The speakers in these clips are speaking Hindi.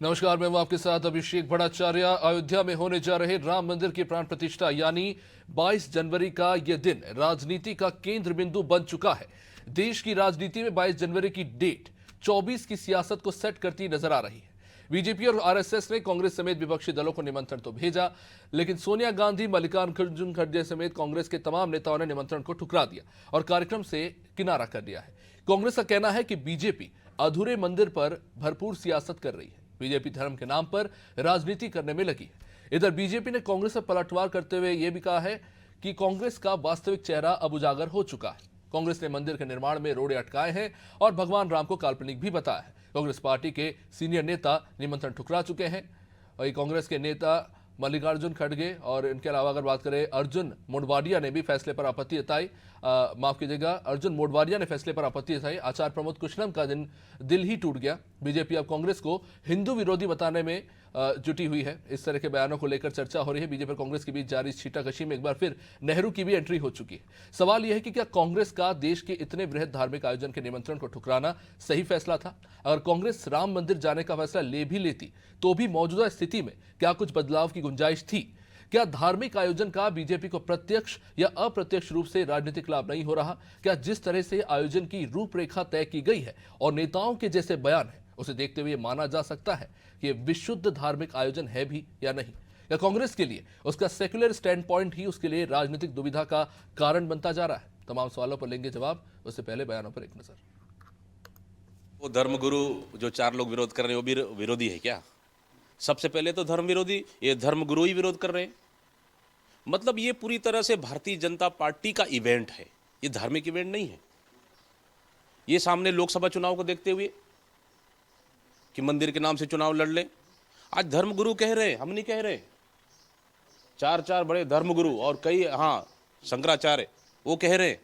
नमस्कार, मैं हूं आपके साथ अभिषेक भट्टाचार्य। अयोध्या में होने जा रहे राम मंदिर की प्राण प्रतिष्ठा यानी 22 जनवरी का यह दिन राजनीति का केंद्र बिंदु बन चुका है। देश की राजनीति में 22 जनवरी की डेट 24 की सियासत को सेट करती नजर आ रही है। बीजेपी और आरएसएस ने कांग्रेस समेत विपक्षी दलों को निमंत्रण तो भेजा, लेकिन सोनिया गांधी, मल्लिकार्जुन खड़गे समेत कांग्रेस के तमाम नेताओं ने निमंत्रण को ठुकरा दिया और कार्यक्रम से किनारा कर दिया है। कांग्रेस का कहना है कि बीजेपी अधूरे मंदिर पर भरपूर सियासत कर रही है। बीजेपी धर्म के नाम पर राजनीति करने में लगी है। इधर बीजेपी ने कांग्रेस पर पलटवार करते हुए यह भी कहा है कि कांग्रेस का वास्तविक चेहरा अब उजागर हो चुका है। कांग्रेस ने मंदिर के निर्माण में रोड़े अटकाए हैं और भगवान राम को काल्पनिक भी बताया है। कांग्रेस पार्टी के सीनियर नेता निमंत्रण ठुकरा चुके हैं और कांग्रेस के नेता मल्लिकार्जुन खड़गे और इनके अलावा अगर बात करें अर्जुन मोढवाडिया ने भी फैसले पर आपत्ति जताई। माफ कीजिएगा, अर्जुन मोढवाडिया ने फैसले पर आपत्ति जताई। आचार्य प्रमोद कृष्णम का दिल ही टूट गया। बीजेपी अब कांग्रेस को हिंदू विरोधी बताने में जुटी हुई है। इस तरह के बयानों को लेकर चर्चा हो रही है। बीजेपी और कांग्रेस के बीच जारी छींटाकशी में एक बार फिर नेहरू की भी एंट्री हो चुकी है। सवाल यह है कि क्या कांग्रेस का देश के इतने बृहद धार्मिक आयोजन के निमंत्रण को ठुकराना सही फैसला था? अगर कांग्रेस राम मंदिर जाने का फैसला ले भी लेती तो भी मौजूदा स्थिति में क्या कुछ बदलाव की गुंजाइश थी? क्या धार्मिक आयोजन का बीजेपी को प्रत्यक्ष या अप्रत्यक्ष रूप से राजनीतिक लाभ नहीं हो रहा? क्या जिस तरह से आयोजन की रूपरेखा तय की गई है और नेताओं के जैसे बयान है, उसे देखते हुए माना जा सकता है कि यह विशुद्ध धार्मिक आयोजन है भी या नहीं? या कांग्रेस के लिए उसका सेक्युलर स्टैंड पॉइंट ही उसके लिए राजनीतिक दुविधा का कारण बनता जा रहा है? तमाम सवालों पर लेंगे जवाब, उससे पहले बयानों पर एक नजर। वो धर्मगुरु जो 4 लोग विरोध कर रहे हैं वो भी विरोधी है क्या? सबसे पहले तो धर्म विरोधी, ये धर्मगुरु ही विरोध कर रहे हैं। मतलब ये पूरी तरह से भारतीय जनता पार्टी का इवेंट है, ये धार्मिक इवेंट नहीं है। ये सामने लोकसभा चुनाव को देखते हुए कि मंदिर के नाम से चुनाव लड़ ले, आज धर्मगुरु कह रहे हैं, हम नहीं कह रहे। 4 बड़े धर्मगुरु और कई शंकराचार्य वो कह रहे हैं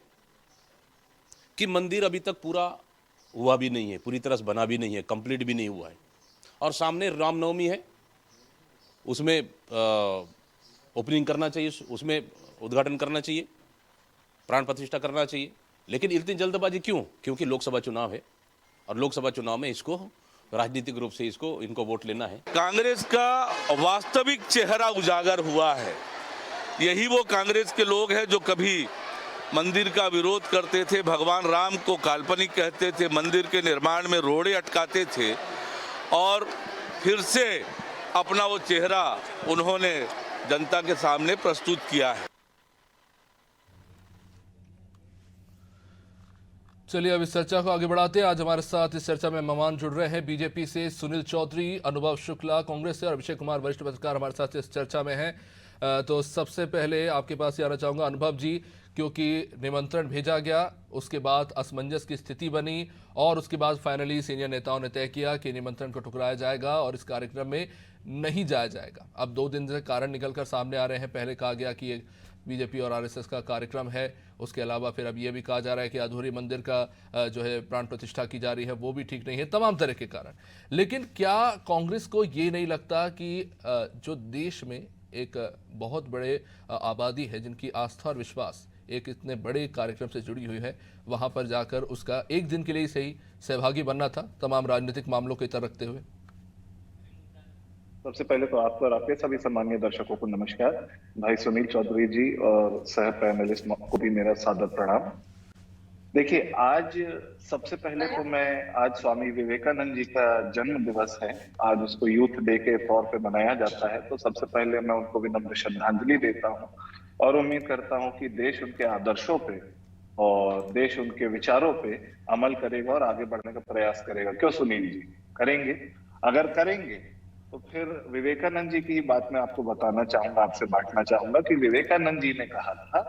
कि मंदिर अभी तक पूरा हुआ भी नहीं है, पूरी तरह से बना भी नहीं है, कंप्लीट भी नहीं हुआ है। और सामने रामनवमी है, उसमें ओपनिंग करना चाहिए, उसमें उद्घाटन करना चाहिए, प्राण प्रतिष्ठा करना चाहिए। लेकिन इतनी जल्दबाजी क्यों? क्योंकि लोकसभा चुनाव है और लोकसभा चुनाव में इसको राजनीतिक रूप से इनको वोट लेना है। कांग्रेस का वास्तविक चेहरा उजागर हुआ है। यही वो कांग्रेस के लोग हैं जो कभी मंदिर का विरोध करते थे, भगवान राम को काल्पनिक कहते थे, मंदिर के निर्माण में रोड़े अटकाते थे और फिर से अपना वो चेहरा उन्होंने जनता के सामने प्रस्तुत किया है। चलिए अब इस चर्चा को आगे बढ़ाते हैं। आज हमारे साथ इस चर्चा में मेहमान जुड़ रहे हैं। बीजेपी से सुनील चौधरी, अनुभव शुक्ला कांग्रेस से और अभिषेक कुमार वरिष्ठ पत्रकार हमारे साथ इस चर्चा में हैं। तो सबसे पहले आपके पास ही आना चाहूँगा अनुभव जी, क्योंकि निमंत्रण भेजा गया, उसके बाद असमंजस की स्थिति बनी और उसके बाद फाइनली सीनियर नेताओं ने तय किया कि निमंत्रण को ठुकराया जाएगा और इस कार्यक्रम में नहीं जाया जाएगा। अब 2 दिन से कारण निकलकर सामने आ रहे हैं। पहले कहा गया कि ये बीजेपी और आरएसएस का कार्यक्रम है, उसके अलावा फिर अब ये भी कहा जा रहा है कि अधूरी मंदिर का जो है प्राण प्रतिष्ठा की जा रही है वो भी ठीक नहीं है, तमाम तरह के कारण। लेकिन क्या कांग्रेस को ये नहीं लगता कि जो देश में एक बहुत बड़े आबादी है जिनकी आस्था और विश्वास एक इतने बड़े कार्यक्रम से जुड़ी हुई है, वहां पर जाकर उसका एक दिन के लिए सही सहभागी बनना था, तमाम राजनीतिक मामलों को इतर रखते हुए? सबसे पहले तो आपको और आपके सभी सम्मानीय दर्शकों को नमस्कार। भाई सुनील चौधरी जी और सह पैनलिस्ट को भी मेरा सादर प्रणाम। देखिए, आज सबसे पहले तो आज स्वामी विवेकानंद जी का जन्म दिवस है, आज उसको यूथ डे के तौर पे मनाया जाता है, तो सबसे पहले मैं उनको विनम्र श्रद्धांजलि देता हूँ और उम्मीद करता हूँ कि देश उनके आदर्शों पे और देश उनके विचारों पे अमल करेगा और आगे बढ़ने का प्रयास करेगा। क्यों सुनील जी, करेंगे? अगर करेंगे तो फिर विवेकानंद जी की बात मैं आपको बताना चाहूंगा, आपसे बांटना चाहूंगा कि विवेकानंद जी ने कहा था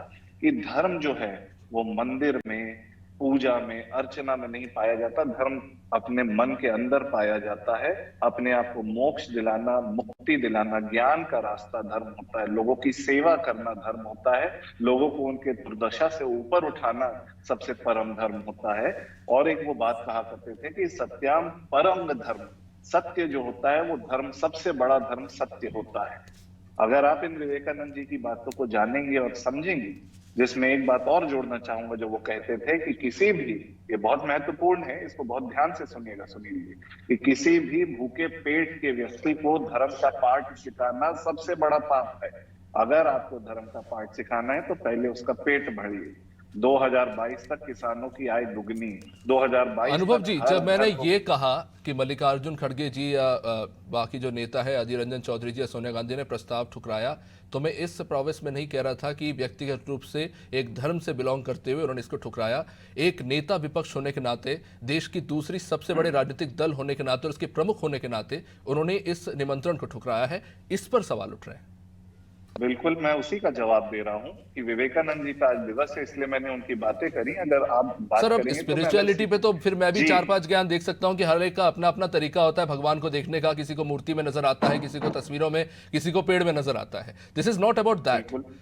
कि धर्म जो है वो मंदिर में, पूजा में, अर्चना में नहीं पाया जाता। धर्म अपने मन के अंदर पाया जाता है। अपने आप को मोक्ष दिलाना, मुक्ति दिलाना, ज्ञान का रास्ता धर्म होता है। लोगों की सेवा करना धर्म होता है। लोगों को उनके दुर्दशा से ऊपर उठाना सबसे परम धर्म होता है। और एक वो बात कहा करते थे कि सत्याम परम धर्म, सत्य जो होता है वो धर्म, सबसे बड़ा धर्म सत्य होता है। अगर आप इन विवेकानंद जी की बातों को जानेंगे और समझेंगे जिसमें एक बात और जोड़ना चाहूंगा, जो वो कहते थे कि किसी भी, ये बहुत महत्वपूर्ण है, इसको बहुत ध्यान से सुनिएगा सुनील जी, कि किसी भी भूखे पेट के व्यक्ति को धर्म का पाठ सिखाना सबसे बड़ा पाप है। अगर आपको धर्म का पाठ सिखाना है तो पहले उसका पेट भरिए। 2022 तक किसानों की आय दुगनी, 2022 अनुभव तक जी, हर जब मैंने घर को- ये कहा कि मल्लिकार्जुन खड़गे जी या बाकी जो नेता है अधीर रंजन चौधरी जी या सोनिया गांधी ने प्रस्ताव ठुकराया, तो मैं इस प्रोवेस में नहीं कह रहा था कि व्यक्तिगत रूप से एक धर्म से बिलोंग करते हुए उन्होंने इसको ठुकराया। एक नेता विपक्ष होने के नाते, देश की दूसरी सबसे बड़े राजनीतिक दल होने के नाते और उसके प्रमुख होने के नाते उन्होंने इस निमंत्रण को ठुकराया है। इस पर सवाल उठ रहे हैं। बिल्कुल, मैं उसी का जवाब दे रहा हूं कि विवेकानंद जी का आज दिवस है, इसलिए मैंने उनकी बातें करी। अगर आप बात सर, अब करेंगे तो मैं स्पिरिचुअलिटी पे तो फिर मैं भी जी। 4-5 ज्ञान देख सकता हूं कि हर एक का अपना अपना तरीका होता है भगवान को देखने का। किसी को मूर्ति में नजर आता है, किसी को तस्वीरों में, किसी को पेड़ में नजर आता है। This is not about that. बिल्कुल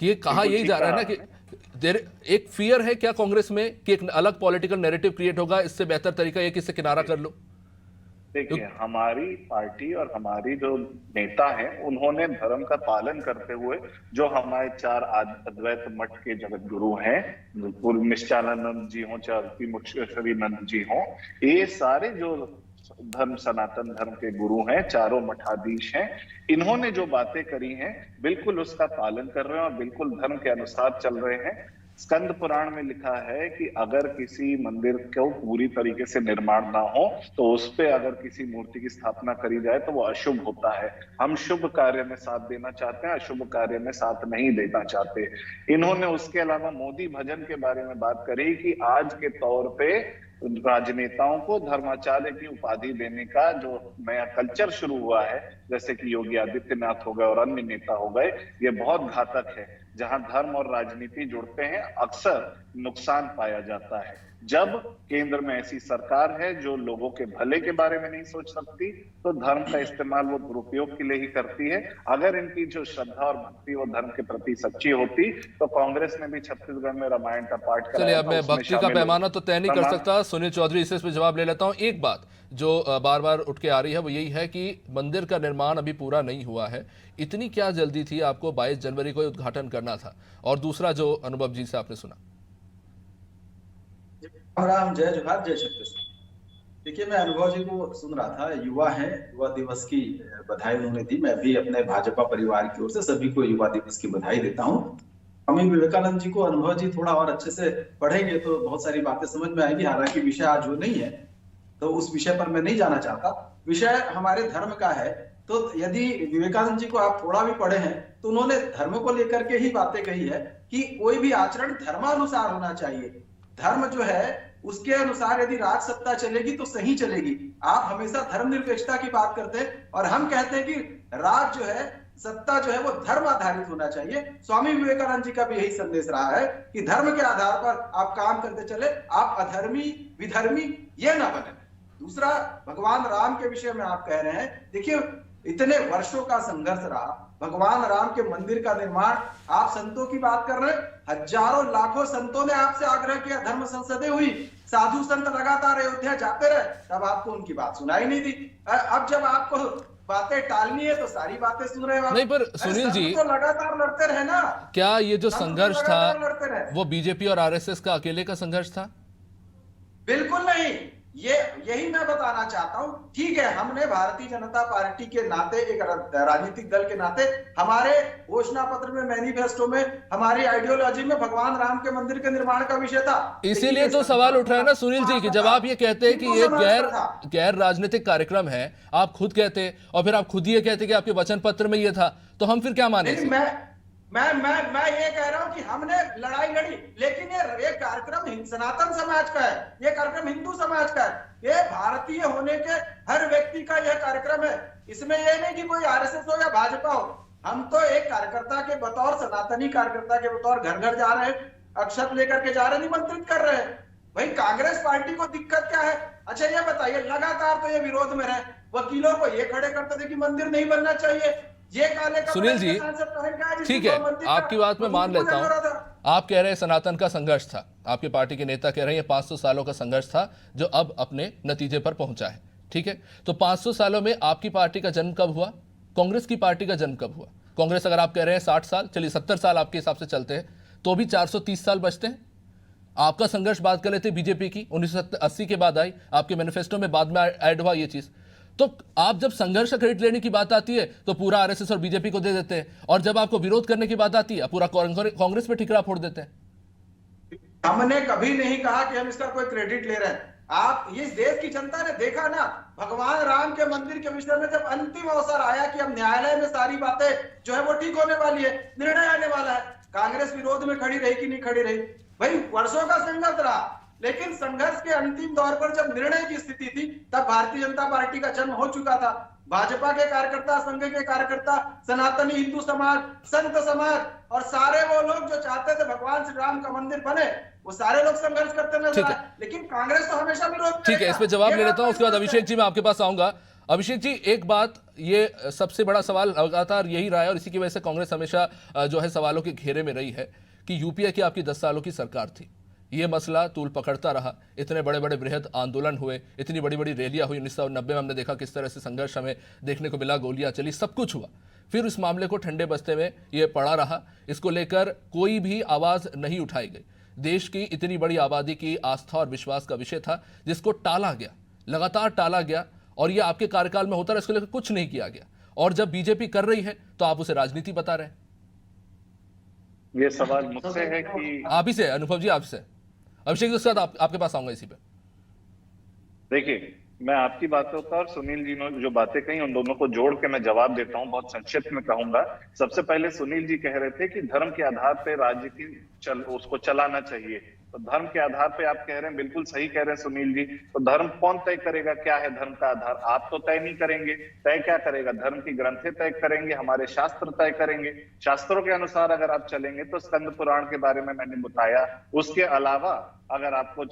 कि ये कहा बिल्कुल यही ठीक जा रहा है ना कहा कि एक फियर है क्या कांग्रेस में कि एक अलग पॉलिटिकल नैरेटिव क्रिएट होगा, इससे बेहतर तरीका ये कि इससे किनारा कर लो। देखिए, हमारी पार्टी और हमारी जो नेता हैं, उन्होंने धर्म का पालन करते हुए, जो हमारे 4 अद्वैत मठ के जगत गुरु हैं, पूर्व निश्चलानंद जी हों, चाहे मुक्तेश्वरी नंद जी हों, ये सारे जो धर्म, सनातन धर्म के गुरु हैं, चारों मठाधीश हैं, इन्होंने जो बातें करी हैं बिल्कुल उसका पालन कर रहे हैं और बिल्कुल धर्म के अनुसार चल रहे हैं। स्कंद पुराण में लिखा है कि अगर किसी मंदिर को पूरी तरीके से निर्माण ना हो तो उस पे अगर किसी मूर्ति की स्थापना करी जाए तो वो अशुभ होता है। हम शुभ कार्य में साथ देना चाहते हैं, अशुभ कार्य में साथ नहीं देना चाहते। इन्होंने उसके अलावा मोदी भजन के बारे में बात करी कि आज के तौर पे राजनेताओं को धर्माचार्य की उपाधि देने का जो नया कल्चर शुरू हुआ है, जैसे कि योगी आदित्यनाथ हो गए और अन्य नेता हो गए, ये बहुत घातक है। जहां धर्म और राजनीति जुड़ते हैं अक्सर नुकसान पाया जाता है। जब केंद्र में ऐसी सरकार है जो लोगों के भले के बारे में नहीं सोच सकती, तो धर्म का इस्तेमाल वो दुरुपयोग के लिए ही करती है। अगर इनकी जो श्रद्धा और भक्ति वो धर्म के प्रति सच्ची होती तो कांग्रेस ने भी छत्तीसगढ़ में रामायण का पाठ चलिए, कराया अब था, मैं उसमें भक्ति का शामिल पैमाना तो तय नहीं कर तमाम- सकता। सुनील चौधरी, इस पे जवाब ले लेता हूं। एक बात जो बार बार उठ के आ रही है वो यही है कि मंदिर का निर्माण अभी पूरा नहीं हुआ है। इतनी क्या जल्दी थी, आपको 22 जनवरी को उद्घाटन करना था? और दूसरा जो अनुभव जी से आपने सुना। राम, जय जोहार, जय छत्तीसगढ़। देखिए, मैं अनुभव जी को सुन रहा था, युवा हैं, युवा दिवस की बधाई उन्होंने दी। मैं भी अपने भाजपा परिवार की ओर से सभी को युवा दिवस की बधाई देता हूँ। स्वामी विवेकानंद जी को अनुभव जी थोड़ा और अच्छे से पढ़ेंगे तो बहुत सारी बातें समझ में आएगी। हालांकि विषय आज वो नहीं है, तो उस विषय पर मैं नहीं जाना चाहता। विषय हमारे धर्म का है, तो यदि विवेकानंद जी को आप थोड़ा भी पढ़े हैं तो उन्होंने धर्म को लेकर के ही बातें कही है कि कोई भी आचरण धर्मानुसार होना चाहिए। धर्म जो है उसके अनुसार यदि राज सत्ता चलेगी तो सही चलेगी। आप हमेशा धर्मनिरपेक्षता की बात करते हैं और हम कहते हैं कि राज जो है, सत्ता जो है वो धर्म आधारित होना चाहिए। स्वामी विवेकानंद जी का भी यही संदेश रहा है कि धर्म के आधार पर आप काम करते चले, आप अधर्मी विधर्मी ये ना बने। दूसरा, भगवान राम के विषय में आप कह रहे हैं, देखिए इतने वर्षों का संघर्ष रहा, भगवान राम के मंदिर का निर्माण, आप संतों की बात कर रहे हैं, हजारों लाखों संतों ने आपसे आग्रह किया, धर्म संसदें हुई, साधु संत लगातार अयोध्या जाते रहे, तब आपको उनकी बात सुनाई नहीं दी। अब जब आपको बातें टालनी है तो सारी बातें सुन रहे हो। नहीं, पर सुनील जी, तो लगातार लड़ते रहे ना। क्या ये जो संत तो संघर्ष लगातार लड़ते रहे। था वो बीजेपी और आरएसएस का अकेले का संघर्ष था? बिल्कुल नहीं, यही मैं बताना चाहता हूं। ठीक है, हमने भारतीय जनता पार्टी के नाते, एक राजनीतिक दल के नाते, हमारे घोषणा पत्र में, मैनिफेस्टो में, हमारी आइडियोलॉजी में भगवान राम के मंदिर के निर्माण का विषय था। इसीलिए तो सवाल उठ रहा है ना सुनील जी कि जब आप ये कहते हैं कि ये गैर राजनीतिक कार्यक्रम है, आप खुद कहते और फिर आप खुद ये कहते कि आपके वचन पत्र में ये था, तो हम फिर क्या माने? मैं ये कह रहा हूं कि हमने लड़ाई लड़ी, लेकिन ये कार्यक्रम सनातन समाज का है, ये कार्यक्रम हिंदू समाज का है, ये भारतीय होने के हर व्यक्ति का यह कार्यक्रम है। इसमें ये नहीं कि कोई आरएसएस हो या भाजपा हो। हम तो एक कार्यकर्ता के बतौर, सनातनी कार्यकर्ता के बतौर घर घर जा रहे हैं, अक्षत लेकर के जा रहे हैं, निमंत्रित कर रहे हैं। भाई कांग्रेस पार्टी को दिक्कत क्या है? अच्छा ये बताइए, लगातार तो ये विरोध में रहे, वकीलों को ये खड़े करते थे कि मंदिर नहीं बनना चाहिए, ये काले सुनील जी, ठीक है, आपकी बात मैं मान लेता हूं। आप कह रहे हैं सनातन का संघर्ष था, आपके पार्टी के नेता कह रहे हैं 500 सालों का संघर्ष था जो अब अपने नतीजे पर पहुंचा है। ठीक है, तो 500 सालों में आपकी पार्टी का जन्म कब हुआ? कांग्रेस की पार्टी का जन्म कब हुआ? कांग्रेस, अगर आप कह रहे हैं 60 साल, चलिए 70 साल आपके हिसाब से चलते हैं, तो भी 430 साल बचते हैं। आपका संघर्ष बात कर लेते बीजेपी की 1980 के बाद आई, आपके मैनिफेस्टो में बाद में ऐड हुआ ये चीज। तो आप जब संघर्ष का क्रेडिट लेने की बात आती है तो पूरा आरएसएस और बीजेपी को दे देते हैं, और जब आपको विरोध करने की बात आती है पूरा कांग्रेस पे ठिकरा फोड़ देते हैं। हमने कभी नहीं कहा कि हम इसका कोई क्रेडिट ले रहे हैं। आप इस देश की जनता ने देखा ना, भगवान राम के मंदिर के विषय में जब अंतिम अवसर आया कि अब न्यायालय में सारी बातें जो है वो ठीक होने वाली है, निर्णय आने वाला है, कांग्रेस विरोध में खड़ी रही कि नहीं खड़ी रही? भाई वर्षों का संघर्ष रहा, लेकिन संघर्ष के अंतिम दौर पर जब निर्णय की स्थिति थी तब भारतीय जनता पार्टी का जन्म हो चुका था। भाजपा के कार्यकर्ता, संघ के कार्यकर्ता, सनातनी हिंदू समाज, संत समाज और सारे वो लोग जो चाहते थे भगवान श्री राम का मंदिर बने, वो सारे लोग संघर्ष करते नजर आए। लेकिन कांग्रेस तो हमेशा विरोध। ठीक है, इस पे जवाब ले लेता हूं, उसके बाद अभिषेक जी मैं आपके पास आऊंगा। अभिषेक जी, एक बात, ये सबसे बड़ा सवाल लगातार यही रहा है और इसी की वजह से कांग्रेस हमेशा जो है सवालों के घेरे में रही है कि यूपीए की आपकी 10 सालों की सरकार थी, ये मसला तूल पकड़ता रहा, इतने बड़े बड़े बृहद आंदोलन हुए, इतनी बड़ी बड़ी रैलियां हुई, 1990 में हमने देखा किस तरह से संघर्ष हमें देखने को मिला, गोलियां चली, सब कुछ हुआ, फिर इस मामले को ठंडे बस्ते में ये पड़ा रहा, इसको लेकर कोई भी आवाज नहीं उठाई गई। देश की इतनी बड़ी आबादी की आस्था और विश्वास का विषय था जिसको टाला गया, लगातार टाला गया, और ये आपके कार्यकाल में होता रहा, इसको लेकर कुछ नहीं किया गया, और जब बीजेपी कर रही है तो आप उसे राजनीति बता रहे हैं। ये सवाल मुझसे है कि आप ही से, अनुभव जी आपसे। अभिषेक जी, उसके बाद आपके पास आऊंगा इसी पे। देखिए, मैं आपकी बातों का और सुनील जी ने जो बातें कही उन दोनों को जोड़ के मैं जवाब देता हूं, बहुत संक्षिप्त में कहूंगा। सबसे पहले सुनील जी कह रहे थे कि धर्म के आधार पर राजनीति उसको चलाना चाहिए, तो धर्म के आधार पे आप कह रहे हैं, बिल्कुल सही कह रहे हैं सुनील जी। तो धर्म कौन तय करेगा क्या है धर्म का आधार? आप तो तय नहीं करेंगे, तय क्या करेगा? धर्म की ग्रंथें तय करेंगे, हमारे शास्त्र तय करेंगे। शास्त्रों के अनुसार अगर आप चलेंगे तो स्कंद पुराण के बारे में मैंने बताया। उसके अलावा अगर आपको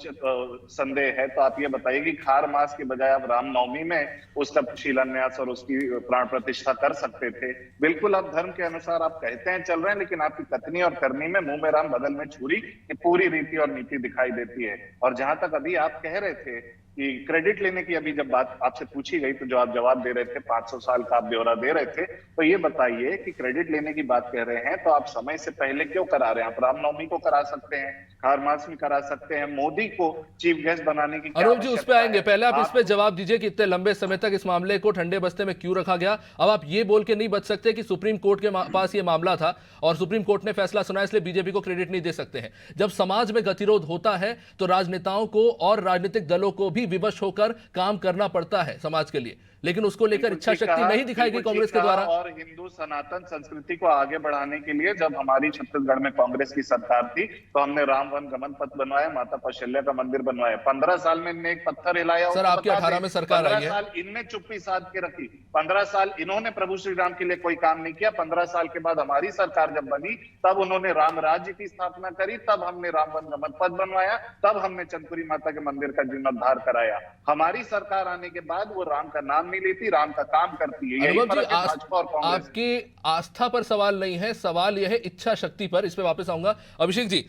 संदेह है तो आप ये बताइए कि खार मास के बजाय आप रामनवमी में उसका शिलान्यास और उसकी प्राण प्रतिष्ठा कर सकते थे। बिल्कुल आप धर्म के अनुसार आप कहते हैं चल रहे हैं, लेकिन आपकी कथनी और करनी में मुंह में राम बगल में छुरी की पूरी रीति और नीति दिखाई देती है। और जहां तक अभी आप कह रहे थे कि क्रेडिट लेने की अभी जब बात आपसे पूछी गई तो जो आप जवाब दे रहे थे, 500 साल का आप ब्यौरा दे रहे थे, तो ये बताइए कि क्रेडिट लेने की बात कह रहे हैं तो आप समय से पहले क्यों करा रहे हैं? आप रामनवमी को करा सकते हैं, खार मास में करा सकते हैं, मोदी को चीफ गेस्ट बनाने की अरूप जी उस पे आएंगे, पहले आप इस पे जवाब दीजिए कि इतने लंबे समय तक इस मामले को ठंडे बस्ते में क्यों रखा गया। अब आप ये बोल के नहीं बच सकते कि सुप्रीम कोर्ट के पास ये मामला था और सुप्रीम कोर्ट ने फैसला सुना, इसलिए बीजेपी को क्रेडिट नहीं दे सकते हैं। जब समाज में गतिरोध होता है तो राजनेताओं को और राजनीतिक दलों को भी विवश होकर काम करना पड़ता है समाज के लिए, लेकिन उसको लेकर इच्छा शक्ति नहीं दिखाई गई कांग्रेस के द्वारा। और हिंदू सनातन संस्कृति को आगे बढ़ाने के लिए जब हमारी छत्तीसगढ़ में कांग्रेस की सरकार थी तो हमने राम वन गमन पथ बनवाया, माता कौशल्या का मंदिर बनवाया। 15 साल में इनने एक पत्थर हिलाया। सर आपकी 18 में सरकार आई है। 15 साल इनने चुप्पी साध के रखी, 15 साल इन्होंने प्रभु श्री राम के लिए कोई काम नहीं किया। 15 साल के बाद हमारी सरकार जब बनी तब उन्होंने राम राज्य की स्थापना करी, तब हमने राम वन गमन पथ बनवाया, तब हमने चंदपुरी माता के मंदिर का जीर्णोद्धार कराया। हमारी सरकार आने के बाद वो राम का नाम नहीं लेती, राम का काम करती है। यही फर्क है भाजपा और कांग्रेस। आपकी आस्था पर सवाल नहीं है, सवाल यह है इच्छा शक्ति पर। इस पे वापस आऊंगा। अभिषेक जी,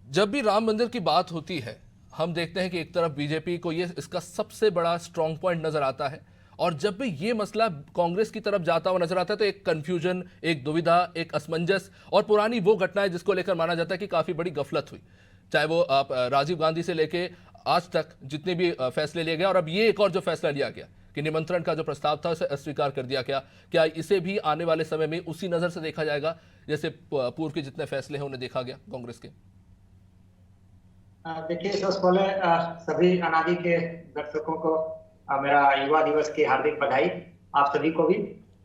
जब भी राम मंदिर की बात होती है हम देखते हैं कि एक तरफ बीजेपी को ये इसका सबसे बड़ा स्ट्रॉन्ग पॉइंट नजर आता है, और जब भी ये मसला कांग्रेस की तरफ जाता हुआ नजर आता है तो एक कंफ्यूजन, एक दुविधा, एक असमंजस, और पुरानी वो घटनाएं जिसको लेकर माना जाता है कि काफी बड़ी गफलत हुई, चाहे वो आप राजीव गांधी से लेके आज तक जितने भी फैसले लिए गए, और अब ये एक और जो फैसला लिया गया कि निमंत्रण का जो प्रस्ताव था उसे अस्वीकार कर दिया गया, क्या इसे भी आने वाले समय में उसी नजर से देखा जाएगा जैसे पूर्व के जितने फैसले हैं उन्हें देखा गया कांग्रेस के? देखिए, सबसे पहले सभी अनादि के दर्शकों को मेरा युवा दिवस की हार्दिक बधाई, आप सभी को भी।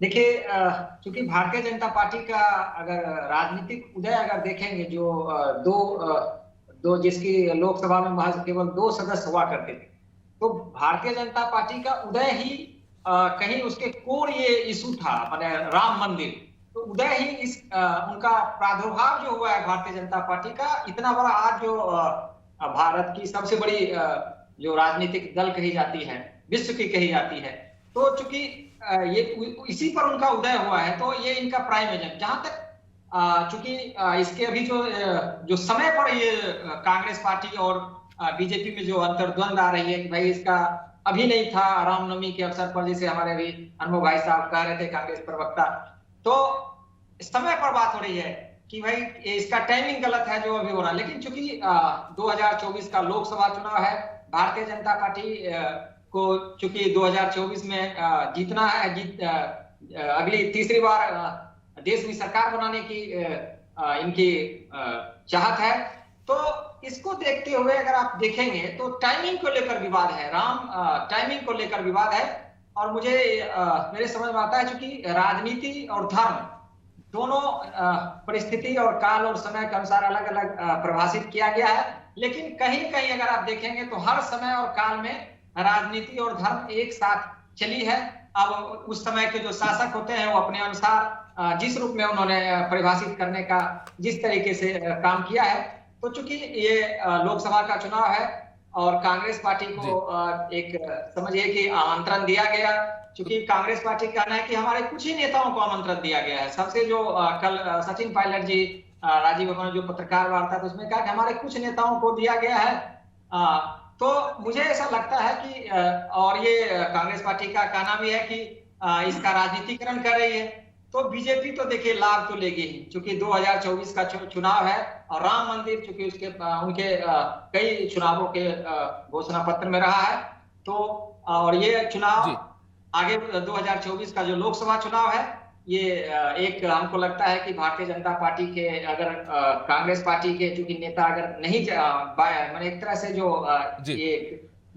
देखिए, चूंकि भारतीय जनता पार्टी का अगर राजनीतिक उदय अगर देखेंगे, जो दो जिसकी लोकसभा में महज केवल 2 सदस्य हुआ करते थे, तो भारतीय जनता पार्टी का उदय ही कहीं उसके कोर ये इशू था, माने राम मंदिर, तो उदय ही इस उनका प्रादुर्भाव जो हुआ है भारतीय जनता पार्टी का, इतना बड़ा आज जो भारत की सबसे बड़ी जो राजनीतिक दल कही जाती है, विश्व की कही जाती है, तो चूंकि ये इसी पर उनका उदय हुआ है, तो ये इनका प्राइम एजेंट। जहां तक चूंकि इसके अभी जो समय पर ये कांग्रेस पार्टी और बीजेपी में जो अंतर्द्वंद आ रही है कि भाई इसका अभी नहीं था रामनवमी के अवसर पर, जैसे हमारे अभी अनुभव भाई साहब कह रहे थे कांग्रेस प्रवक्ता, तो समय पर बात हो रही है कि भाई ये इसका टाइमिंग गलत है जो अभी हो रहा है, लेकिन चूंकि 2024 का लोकसभा चुनाव है, भारतीय जनता पार्टी को चूंकि 2024 में जीतना है, अगली तीसरी बार देश में सरकार बनाने की इनकी चाहत है, तो इसको देखते हुए अगर आप देखेंगे तो टाइमिंग को लेकर विवाद है, टाइमिंग को लेकर विवाद है। और मुझे मेरे समझ में आता है चूंकि राजनीति और धर्म दोनों परिस्थिति और काल और समय के अनुसार अलग अलग परिभाषित किया गया है, लेकिन कहीं कहीं अगर आप देखेंगे तो हर समय और काल में राजनीति और धर्म एक साथ चली है। अब उस समय के जो शासक होते हैं वो अपने अनुसार जिस रूप में उन्होंने परिभाषित करने का जिस तरीके से काम किया है, तो चूंकि ये लोकसभा का चुनाव है और कांग्रेस पार्टी को एक समझिए कि आमंत्रण दिया गया, चूंकि कांग्रेस पार्टी का कहना है कि हमारे कुछ ही नेताओं को आमंत्रण दिया गया है। सबसे जो कल सचिन पायलट जी राजीव भवन जो पत्रकार वार्ता था उसमें कहा कि हमारे कुछ नेताओं को दिया गया है। तो मुझे ऐसा लगता है कि और ये कांग्रेस पार्टी का कहना भी है कि इसका राजनीतिकरण कर रही है, तो बीजेपी तो देखिए लाभ तो लेगी ही, चूंकि 2024 का चुनाव है और राम मंदिर चूंकि उसके उनके कई चुनावों के घोषणा पत्र में रहा है, तो और ये चुनाव आगे 2024 का जो लोकसभा चुनाव है, ये एक हमको लगता है कि भारतीय जनता पार्टी के अगर कांग्रेस पार्टी के चूंकि नेता अगर नहीं मैंने एक तरह से जो ये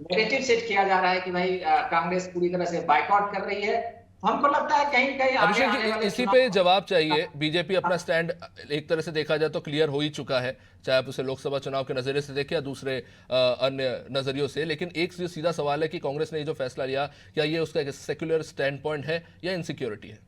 नैरेटिव सेट किया जा रहा है कि भाई कांग्रेस पूरी तरह से बायकॉट कर रही है, हमको लगता है कहीं कहीं अभिषेक जी इसी पे जवाब चाहिए। बीजेपी अपना स्टैंड एक तरह से देखा जाए तो क्लियर हो ही चुका है, चाहे आप उसे लोकसभा चुनाव के नजरिए से देखें या दूसरे अन्य नजरियों से, लेकिन एक सीधा सवाल है कि कांग्रेस ने ये जो फैसला लिया, क्या ये उसका एक सेक्युलर स्टैंड पॉइंट है या इनसिक्योरिटी है?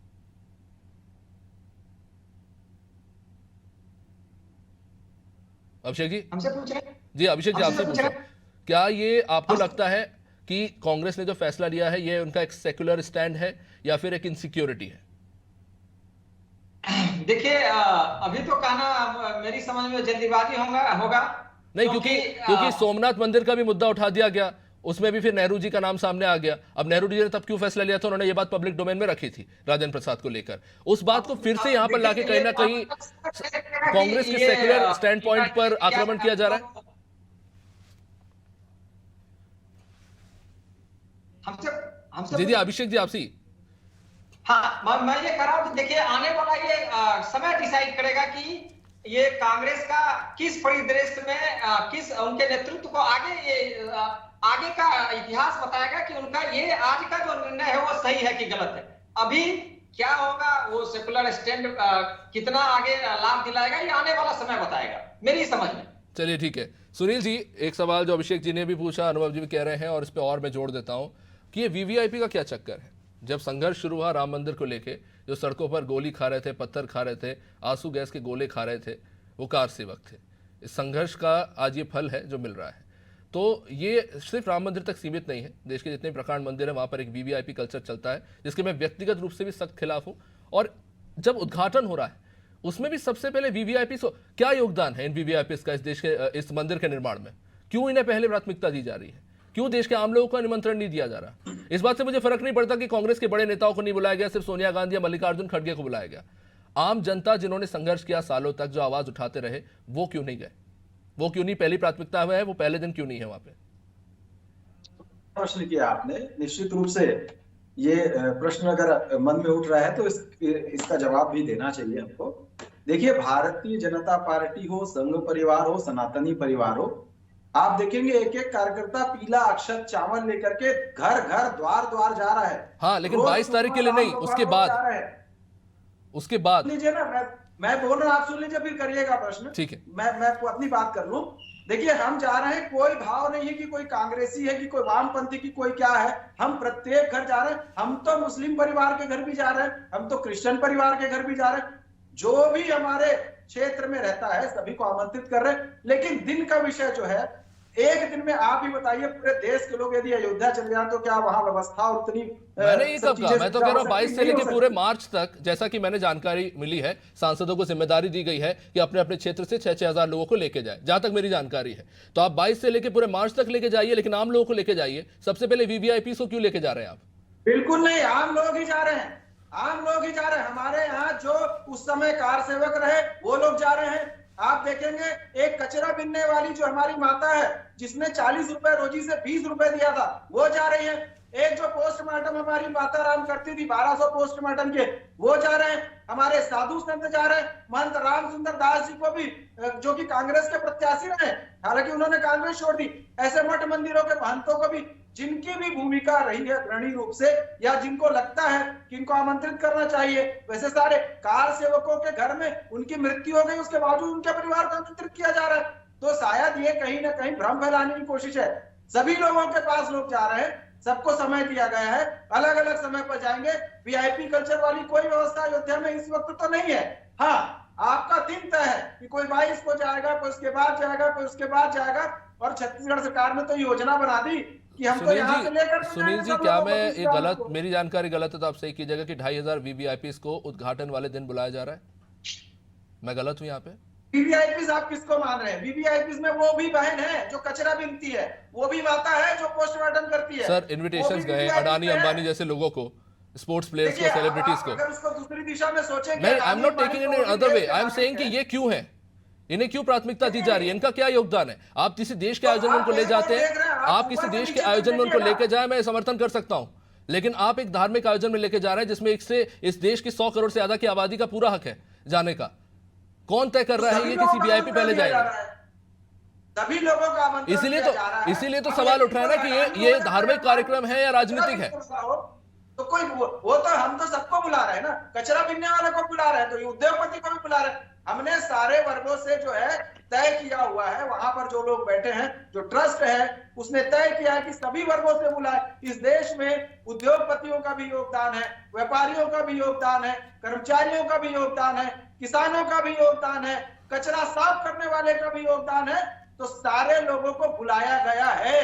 अभिषेक जी हमसे पूछ रहे हैं जी, अभिषेक जी आपसे पूछ रहे हैं, क्या ये आपको लगता है कि कांग्रेस ने जो फैसला लिया है ये उनका एक सेक्युलर स्टैंड है या फिर एक इनसिक्योरिटी है? देखिए अभी तो कहना मेरी समझ में जल्दीबाजी होगा नहीं, क्योंकि सोमनाथ मंदिर का भी मुद्दा उठा दिया गया, उसमें भी फिर नेहरू जी का नाम सामने आ गया। अब नेहरू जी ने तब क्यों फैसला लिया था, उन्होंने ये बात पब्लिक डोमेन में रखी थी राजेंद्र प्रसाद को लेकर, उस बात को फिर से यहां पर लाके कहीं ना कहीं कांग्रेस के सेक्युलर स्टैंड पॉइंट पर आक्रमण किया जा रहा है। हमसे जी अभिषेक जी आपसी। हाँ, मैं ये कह रहा हूं कि देखिए आने वाला ये समय डिसाइड करेगा कि ये कांग्रेस का किस परिदृश्य में किस उनके नेतृत्व को आगे का इतिहास बताएगा कि उनका ये आज का जो निर्णय है वो सही है कि गलत है। अभी क्या होगा वो सेकुलर स्टैंड कितना आगे लाभ दिलाएगा ये आने वाला समय बताएगा मेरी समझ में। चलिए ठीक है। सुनील जी, एक सवाल जो अभिषेक जी ने भी पूछा, अनुभव जी भी कह रहे हैं, और इस पे और मैं जोड़ देता हूं कि ये वीवीआईपी का क्या चक्कर है। जब संघर्ष शुरू हुआ राम मंदिर को लेके, जो सड़कों पर गोली खा रहे थे, पत्थर खा रहे थे, आंसू गैस के गोले खा रहे थे, वो कार सेवक थे। इस संघर्ष का आज ये फल है जो मिल रहा है। तो ये सिर्फ राम मंदिर तक सीमित नहीं है, देश के जितने प्रकांड मंदिर है वहाँ पर एक वीवीआईपी कल्चर चलता है, जिसके मैं व्यक्तिगत रूप से भी सख्त खिलाफ हूँ। और जब उद्घाटन हो रहा है उसमें भी सबसे पहले वीवीआईपी क्या योगदान है इन वीवीआईपी का इस देश के इस मंदिर के निर्माण में, क्यों इन्हें पहले प्राथमिकता दी जा रही है, क्यों देश के आम लोगों को निमंत्रण नहीं दिया जा रहा। इस बात से मुझे फर्क नहीं पड़ता कि कांग्रेस के बड़े नेताओं को नहीं बुलाया गया, सिर्फ सोनिया गांधी या मल्लिकार्जुन खड़गे को बुलाया गया। आम जनता जिन्होंने संघर्ष किया सालों तक, जो आवाज उठाते रहे, वो क्यों नहीं गए, वो क्यों नहीं पहली प्राथमिकता है, वो पहले दिन क्यों नहीं है वहां पे? प्रश्न किया आपने, निश्चित रूप से ये प्रश्न अगर मन में उठ रहा है तो इसका जवाब भी देना चाहिए हमको। देखिए, भारतीय जनता पार्टी हो, संघ परिवार हो, सनातनी परिवार हो, आप देखेंगे एक एक कार्यकर्ता पीला अक्षत चावल लेकर के घर घर द्वार द्वार जा रहा है। हाँ, लेकिन 22 तारीख के लिए नहीं, उसके बाद लीजिए ना, मैं बोल रहा हूँ, आप सुन लीजिए फिर करिएगा प्रश्न। ठीक है, मैं अपनी बात कर लूं। देखिए, हम जा रहे हैं, कोई भाव नहीं है कि कोई कांग्रेसी है कि कोई वामपंथी की कोई क्या है, हम प्रत्येक घर जा रहे हैं। हम तो मुस्लिम परिवार के घर भी जा रहे हैं, हम तो क्रिश्चियन परिवार के घर भी जा रहे हैं, जो भी हमारे क्षेत्र में रहता है सभी को आमंत्रित कर रहे हैं। लेकिन दिन का विषय जो है, एक दिन में आप ही बताइए, पूरे देश के लोग यदि अयोध्या चले जाएं तो क्या वहां व्यवस्था उतनी? मैंने ये कब कहा, मैं तो कह रहा हूं 22 से लेकर पूरे मार्च तक, जैसा कि मैंने जानकारी मिली है, सांसदों को जिम्मेदारी दी गई है कि अपने अपने क्षेत्र से 6-6 हजार लोगों को लेके जाए, जहां तक मेरी जानकारी है। तो आप 22 से लेकर पूरे मार्च तक लेके जाइए, लेकिन आम लोगों को लेके जाइए। सबसे पहले वीवीआईपी को क्यों लेके जा रहे हैं आप? बिल्कुल नहीं, आम लोग ही जा रहे हैं। आम लोग ही जा रहे हैं। हमारे यहाँ जो उस समय कार सेवक रहे वो लोग जा रहे हैं। आप देखेंगे एक कचरा बीनने वाली जो हमारी माता है, जिसने 40 रुपए रोजी से 20 रुपए दिया था, वो जा रही है। एक जो पोस्टमार्टम हमारी माता राम करती थी 1200 पोस्टमार्टम के, वो जा रहे हैं। हमारे साधु संत जा रहे हैं। महंत राम सुंदर दास जी को भी, जो कि कांग्रेस के प्रत्याशी रहे, हालांकि उन्होंने कांग्रेस छोड़ दी, ऐसे मठ मंदिरों के महंतों को भी, जिनकी भी भूमिका रही है अग्रणी रूप से, या जिनको लगता है कि इनको आमंत्रित करना चाहिए, वैसे सारे कार सेवकों के घर में उनकी मृत्यु हो गई, उसके बावजूद उनके परिवार को आमंत्रित किया जा रहा है। तो शायद ये कहीं ना कहीं भ्रम फैलाने की कोशिश है। सभी लोगों के पास लोग जा रहे हैं, सबको समय दिया गया है, अलग अलग समय पर जाएंगे। वीआईपी कल्चर वाली कोई व्यवस्था अयोध्या में इस वक्त तो नहीं है। हाँ, आपका दिन तय है कि कोई 22 को जाएगा, कोई उसके बाद जाएगा, कोई उसके बाद जाएगा। और छत्तीसगढ़ सरकार ने तो योजना बना दी कि हमको यहाँ से लेकर सुनील जी, क्या मैं एक गलत, मेरी जानकारी गलत है तो आप सही कीजिएगा कि 2500 वीवीआईपी को उद्घाटन वाले दिन बुलाया जा रहा है? मैं गलत हूँ यहाँ पे? वीवीआईपी आप किसको मान रहे हैं? वीवीआईपी में वो भी बहन है जो कचरा बीनती है, वो भी माता है जो पोस्टमार्टम करती है। सर, इन्विटेशंस गए अडानी अंबानी जैसे लोगों को, स्पोर्ट्स प्लेयर्स को, सेलिब्रिटीज को। अगर उसको दूसरी दिशा में सोचेंगे, मैं I am not taking in other way, I am saying कि ये क्यों है, इन्हें क्यों प्राथमिकता दी जा रही है, इनका क्या योगदान है? आप किसी देश के आयोजन में उनको ले जाते हैं, आप किसी देश के आयोजन में उनको लेके जाए, मैं समर्थन कर सकता हूं, लेकिन आप एक धार्मिक आयोजन में लेके जा रहे हैं जिसमें एक से इस देश की 100 करोड़ से ज्यादा की आबादी का पूरा हक है जाने का। कौन तय कर रहा है ये किसी वीआईपी पहले जाएगा? सभी लोगों का आमंत्रण इसीलिए तो सवाल उठ रहा है ना कि ये धार्मिक कार्यक्रम है या राजनीतिक है? तो कोई वो तो हम तो सबको बुला रहे हैं ना, कचरा बीनने वाले को बुला रहे हैं, तो ये उद्योगपति को भी बुला रहे हैं। हमने सारे वर्गों से जो है तय किया हुआ है, वहां पर जो लोग बैठे हैं, जो ट्रस्ट है उसने तय किया है कि सभी वर्गों से बुलाए। इस देश में उद्योगपतियों का भी योगदान है, व्यापारियों का भी योगदान है, कर्मचारियों का भी योगदान है, किसानों का भी योगदान है, कचरा साफ करने वाले का भी योगदान है। तो सारे लोगों को बुलाया गया है।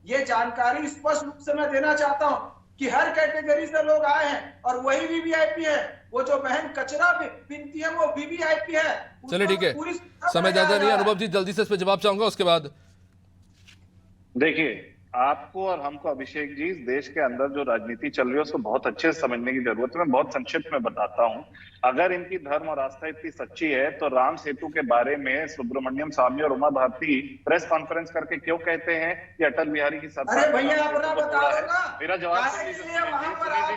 ये जानकारी स्पष्ट रूप से मैं देना चाहता हूं कि हर कैटेगरी से लोग आए हैं और वही वीवीआईपी है। वो जो बहन कचरा बीनती है वो वीवीआईपी है। चलिए ठीक है, समय ज्यादा नहीं। अनुभव जी जल्दी से इस पर जवाब चाहूंगा, उसके बाद। देखिए, आपको और हमको अभिषेक जी, इस देश के अंदर जो राजनीति चल रही है उसको बहुत अच्छे से समझने की जरूरत है। मैं बहुत संक्षिप्त में बताता हूं। अगर इनकी धर्म और आस्था इतनी सच्ची है तो राम सेतु के बारे में सुब्रमण्यम स्वामी और उमा भारती प्रेस कॉन्फ्रेंस करके क्यों कहते हैं कि अटल बिहारी की सरकार? अरे भैया अपना बता दो ना। मेरा जवाब सुन लीजिए,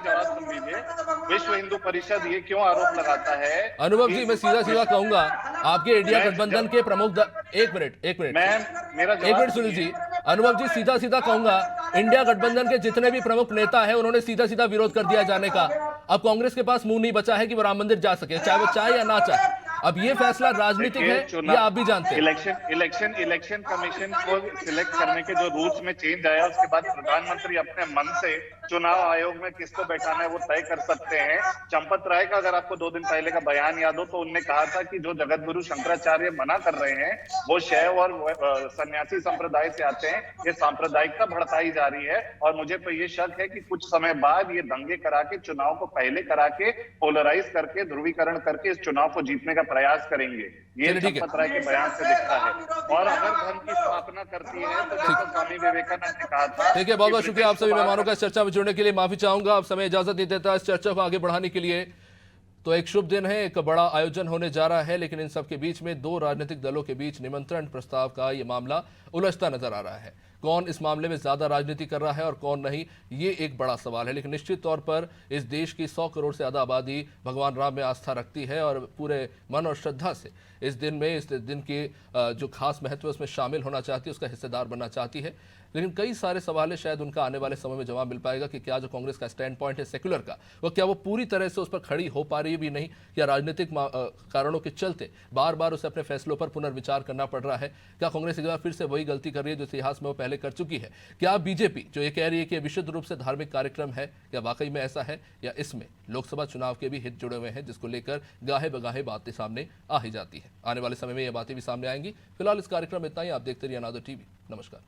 जवाब सुन लीजिए। विश्व हिंदू परिषद ये क्यों आरोप लगाता है? अनुभव जी, मैं सीधा सीधा कहूंगा, आपके इंडिया गठबंधन के प्रमुख एक मिनट सुनील जी, अनुभव जी, सीधा सीधा कहूंगा, इंडिया गठबंधन के जितने भी प्रमुख नेता हैं उन्होंने सीधा सीधा विरोध कर दिया जाने का। अब कांग्रेस के पास मुंह नहीं बचा है कि वो राम मंदिर जा सके, चाहे वो चाहे या ना चाहे। अब ये फैसला राजनीतिक है, ये आप भी जानते हैं। इलेक्शन कमीशन को सिलेक्ट करने के जो रूल्स में चेंज आया, उसके बाद प्रधानमंत्री अपने मन से चुनाव आयोग में किसको बैठाना है वो तय कर सकते हैं। चंपत राय का अगर आपको 2 दिन पहले का बयान याद हो तो उनने कहा था कि जो जगत गुरु शंकराचार्य मना कर रहे हैं वो शैव और सन्यासी संप्रदाय से आते हैं। ये सांप्रदायिकता बढ़ताई जा रही है और मुझे तो ये शक है कि कुछ समय बाद ये दंगे करा के, चुनाव को पहले करा के, पोलराइज करके, ध्रुवीकरण करके इस चुनाव को जीतने का प्रयास करेंगे। ये चंपत राय के बयान से दिखता है। और अगर धर्म की स्थापना करती है तो जैसे स्वामी विवेकानंद ने कहा था। ठीक है, बहुत बहुत शुक्रिया आप सभी मेहमानों का इस चर्चा में जुड़ने के लिए। माफी चाहूंगा, अब समय इजाजत नहीं देता इस चर्चा को आगे बढ़ाने के लिए। तो एक शुभ दिन है, एक बड़ा आयोजन होने जा रहा है, लेकिन इन सब के बीच में 2 राजनीतिक दलों के बीच निमंत्रण प्रस्ताव का ये मामला उलझता नजर आ रहा है। कौन इस मामले में ज्यादा राजनीति कर रहा है और कौन नहीं, ये एक बड़ा सवाल है। लेकिन निश्चित तौर पर इस देश की 100 करोड़ से ज्यादा आबादी भगवान राम में आस्था रखती है और पूरे मन और श्रद्धा से इस दिन की जो खास महत्व है उसमें शामिल होना चाहती है, उसका हिस्सेदार बनना चाहती है। लेकिन कई सारे सवाल है, शायद उनका आने वाले समय में जवाब मिल पाएगा कि क्या जो कांग्रेस का स्टैंड पॉइंट है सेक्युलर का, वो क्या वो पूरी तरह से उस पर खड़ी हो पा रही है भी नहीं, या राजनीतिक कारणों के चलते बार बार उसे अपने फैसलों पर पुनर्विचार करना पड़ रहा है। क्या कांग्रेस एक बार फिर से वही गलती कर रही है जो इतिहास में वो पहले कर चुकी है? क्या बीजेपी जो ये कह रही है कि विशुद्ध रूप से धार्मिक कार्यक्रम है, क्या वाकई में ऐसा है, या इसमें लोकसभा चुनाव के भी हित जुड़े हुए हैं जिसको लेकर गाहे बगाहे बातें सामने आ ही जाती है? आने वाले समय में ये बातें भी सामने आएंगी। फिलहाल इस कार्यक्रम में इतना ही। आप देखते रहिए अनादर टीवी। नमस्कार।